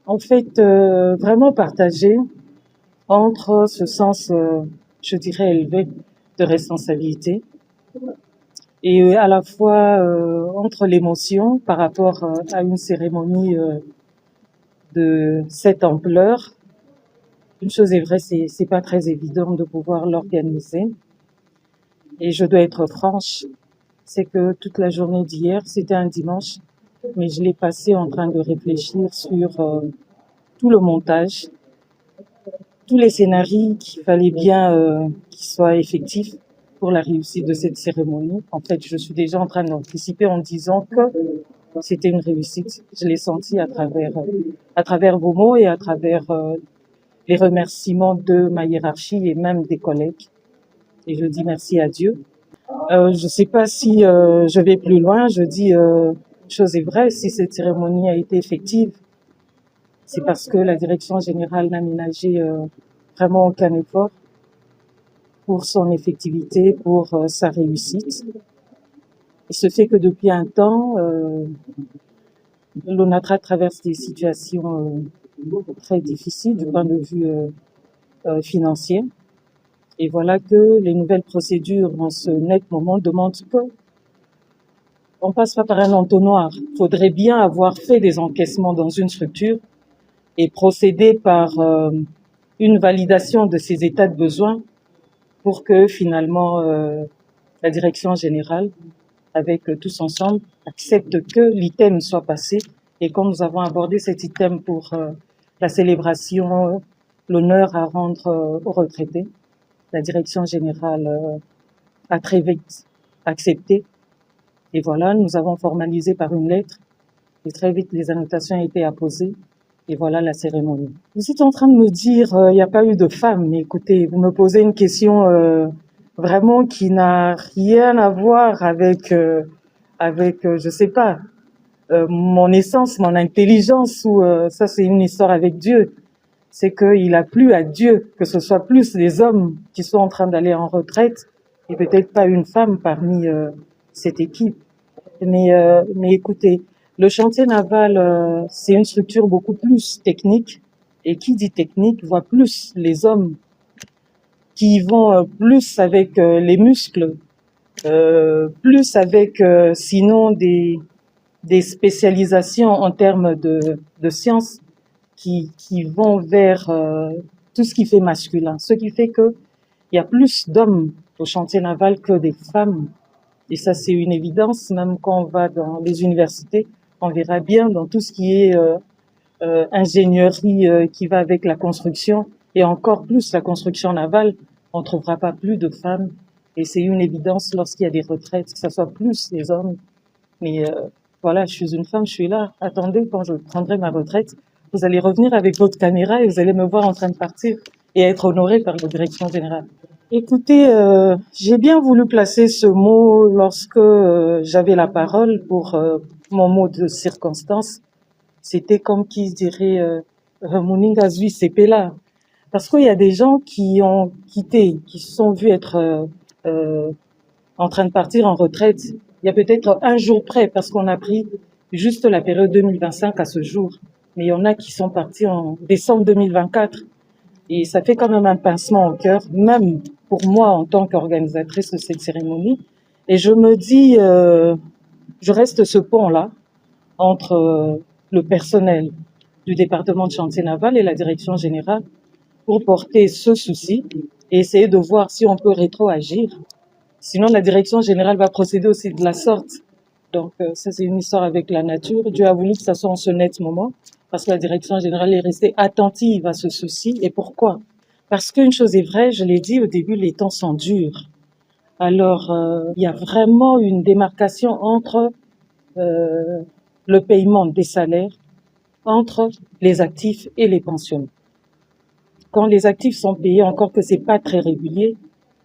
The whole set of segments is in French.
En fait, vraiment partagé entre ce sens, je dirais élevé de responsabilité et à la fois entre l'émotion par rapport à une cérémonie de cette ampleur. Une chose est vraie, c'est pas très évident de pouvoir l'organiser. Et je dois être franche, c'est que toute la journée d'hier, c'était un dimanche, mais je l'ai passé en train de réfléchir sur tout le montage, tous les scénarios qu'il fallait bien qu'ils soient effectifs pour la réussite de cette cérémonie. En fait, je suis déjà en train d'anticiper en disant que c'était une réussite. Je l'ai senti à travers vos mots et à travers les remerciements de ma hiérarchie et même des collègues. Et je dis merci à Dieu. Je sais pas si je vais plus loin. Je dis chose est vraie, si cette cérémonie a été effective, c'est parce que la direction générale n'a ménagé vraiment aucun effort pour son effectivité, pour sa réussite. Il se fait que depuis un temps, l'ONATRA traverse des situations très difficiles du point de vue financier. Et voilà que les nouvelles procédures en ce net moment demandent que on passe pas par un entonnoir. Il faudrait bien avoir fait des encaissements dans une structure et procéder par une validation de ces états de besoin pour que finalement la direction générale, avec tous ensemble, accepte que l'item soit passé. Et quand nous avons abordé cet item pour la célébration, l'honneur à rendre aux retraités, la direction générale a très vite accepté. Et voilà, nous avons formalisé par une lettre et très vite les annotations ont été apposées. Et voilà la cérémonie. Vous êtes en train de me dire, il n'y a pas eu de femme. Mais écoutez, vous me posez une question vraiment qui n'a rien à voir avec, je sais pas, mon essence, mon intelligence, ou ça c'est une histoire avec Dieu. C'est qu'il a plu à Dieu que ce soit plus les hommes qui sont en train d'aller en retraite et peut-être pas une femme parmi cette équipe. Mais écoutez, le chantier naval, c'est une structure beaucoup plus technique. Et qui dit technique voit plus les hommes qui vont plus avec les muscles, plus avec sinon des spécialisations en termes de sciences qui vont vers tout ce qui fait masculin. Ce qui fait que il y a plus d'hommes au chantier naval que des femmes. Et ça, c'est une évidence, même quand on va dans les universités, on verra bien dans tout ce qui est ingénierie qui va avec la construction, et encore plus la construction navale, on ne trouvera pas plus de femmes. Et c'est une évidence lorsqu'il y a des retraites, que ce soit plus les hommes. Mais voilà, je suis une femme, je suis là. Attendez, quand je prendrai ma retraite, vous allez revenir avec votre caméra et vous allez me voir en train de partir et être honorée par la direction générale. Écoutez, j'ai bien voulu placer ce mot lorsque j'avais la parole pour mon mot de circonstance. C'était comme qui dirait Muninga Zui Sepela. Parce qu'il y a des gens qui ont quitté, qui se sont vus être en train de partir en retraite. Il y a peut-être un jour près, parce qu'on a pris juste la période 2025 à ce jour. Mais il y en a qui sont partis en décembre 2024. Et ça fait quand même un pincement au cœur, même pour moi en tant qu'organisatrice de cette cérémonie. Et je me dis, je reste ce pont-là entre le personnel du département de chantier naval et la direction générale pour porter ce souci et essayer de voir si on peut rétroagir. Sinon, la direction générale va procéder aussi de la sorte. Donc, ça, c'est une histoire avec la nature. Dieu a voulu que ça soit en ce net moment, parce que la direction générale est restée attentive à ce souci. Et pourquoi? Parce qu'une chose est vraie, je l'ai dit au début, les temps sont durs. Alors, il y a vraiment une démarcation entre le paiement des salaires, entre les actifs et les pensionnés. Quand les actifs sont payés, encore que c'est pas très régulier,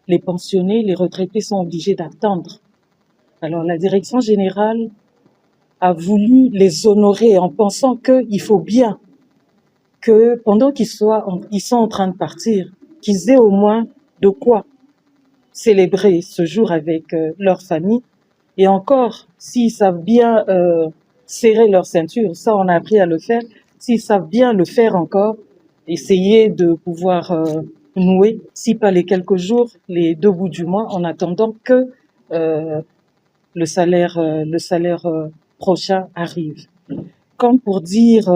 les pensionnés, les retraités sont obligés d'attendre. Alors, la direction générale a voulu les honorer en pensant qu'il faut bien que pendant ils sont en train de partir, qu'ils aient au moins de quoi célébrer ce jour avec leur famille. Et encore, s'ils savent bien serrer leur ceinture, ça on a appris à le faire, s'ils savent bien le faire encore, essayer de pouvoir nouer, si pas les quelques jours, les 2 bouts du mois, en attendant que le salaire prochain arrive. Comme pour dire,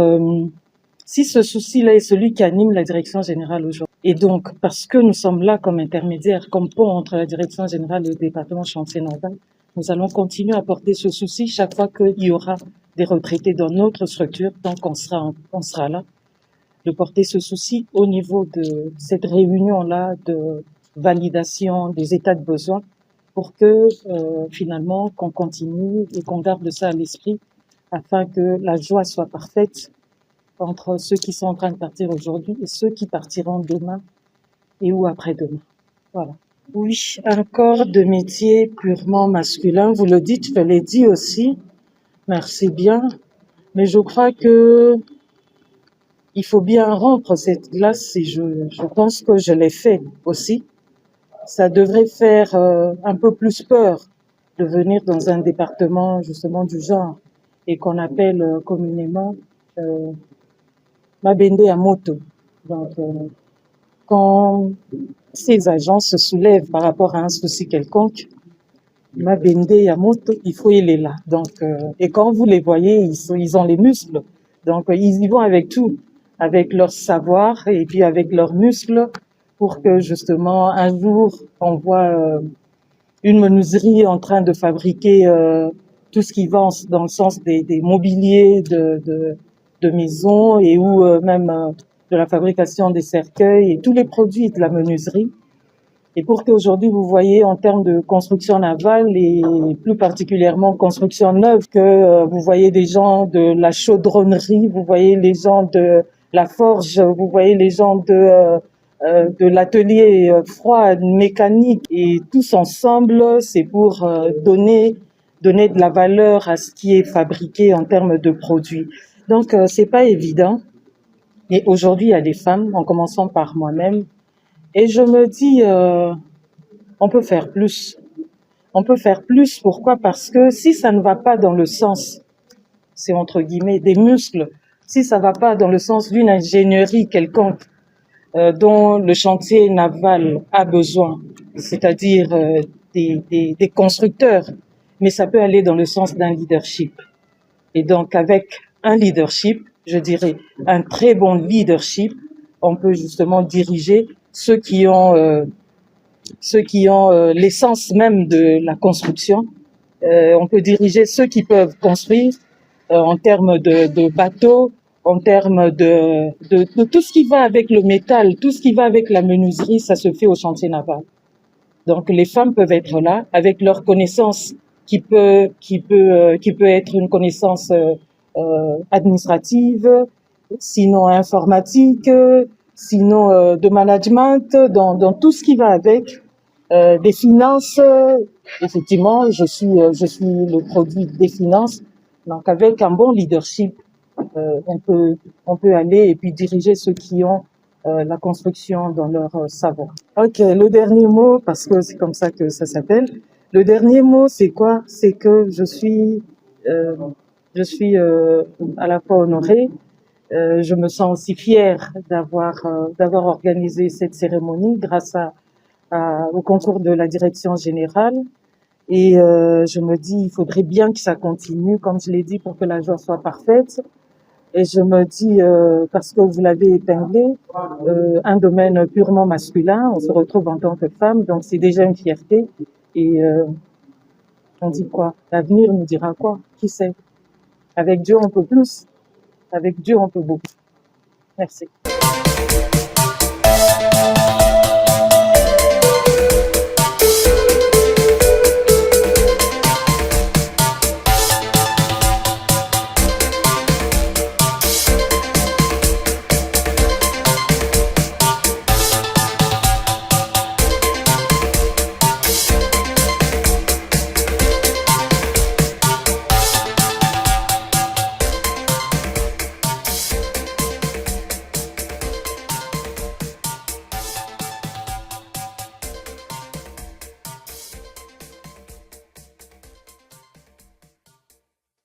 si ce souci-là est celui qui anime la direction générale aujourd'hui, et donc parce que nous sommes là comme intermédiaires, comme pont entre la direction générale et le département chantier naval, nous allons continuer à porter ce souci chaque fois qu'il y aura des retraités dans notre structure, tant qu'on sera là, de porter ce souci au niveau de cette réunion-là de validation des états de besoin pour que finalement qu'on continue et qu'on garde ça à l'esprit afin que la joie soit parfaite entre ceux qui sont en train de partir aujourd'hui et ceux qui partiront demain et ou après-demain. Voilà. Oui, un corps de métier purement masculin, vous le dites, je l'ai dit aussi, merci bien, mais je crois que il faut bien rompre cette glace et je pense que je l'ai fait aussi. Ça devrait faire un peu plus peur de venir dans un département justement du genre et qu'on appelle communément Mabende à moto. Donc, quand ces agents se soulèvent par rapport à un souci quelconque, Mabende à moto, il faut il est là. Donc, et quand vous les voyez, ils ont les muscles. Donc, ils y vont avec tout, avec leur savoir et puis avec leurs muscles pour que justement un jour on voit une menuiserie en train de fabriquer tout ce qui va dans le sens des mobiliers de maison et ou même de la fabrication des cercueils et tous les produits de la menuiserie. Et pour qu'aujourd'hui vous voyez en termes de construction navale et plus particulièrement construction neuve que vous voyez des gens de la chaudronnerie, vous voyez les gens de la forge, vous voyez les gens de l'atelier froid, mécanique et tous ensemble, c'est pour donner de la valeur à ce qui est fabriqué en termes de produits. Donc c'est pas évident. Et aujourd'hui il y a des femmes, en commençant par moi-même, et je me dis, on peut faire plus. On peut faire plus. Pourquoi? Parce que si ça ne va pas dans le sens, c'est entre guillemets, des muscles, si ça ne va pas dans le sens d'une ingénierie quelconque dont le chantier naval a besoin, c'est-à-dire des constructeurs, mais ça peut aller dans le sens d'un leadership. Et donc avec un leadership, je dirais un très bon leadership, on peut justement diriger ceux qui ont l'essence même de la construction. On peut diriger ceux qui peuvent construire en termes de bateaux, en termes de tout ce qui va avec le métal, tout ce qui va avec la menuiserie, ça se fait au chantier naval. Donc les femmes peuvent être là avec leur connaissance qui peut être une connaissance administrative, sinon informatique, sinon de management, dans tout ce qui va avec, des finances. Effectivement, je suis le produit des finances. Donc avec un bon leadership, on peut aller et puis diriger ceux qui ont la construction dans leur savoir. Ok, le dernier mot, parce que c'est comme ça que ça s'appelle. Le dernier mot, c'est quoi? C'est que je suis à la fois honorée. Je me sens aussi fière d'avoir organisé cette cérémonie grâce au concours de la direction générale. Et je me dis, il faudrait bien que ça continue, comme je l'ai dit, pour que la joie soit parfaite. Et je me dis, parce que vous l'avez épinglé, un domaine purement masculin, on se retrouve en tant que femme, donc c'est déjà une fierté. Et on dit quoi? L'avenir nous dira quoi? Qui sait? Avec Dieu, on peut plus. Avec Dieu, on peut beaucoup. Merci.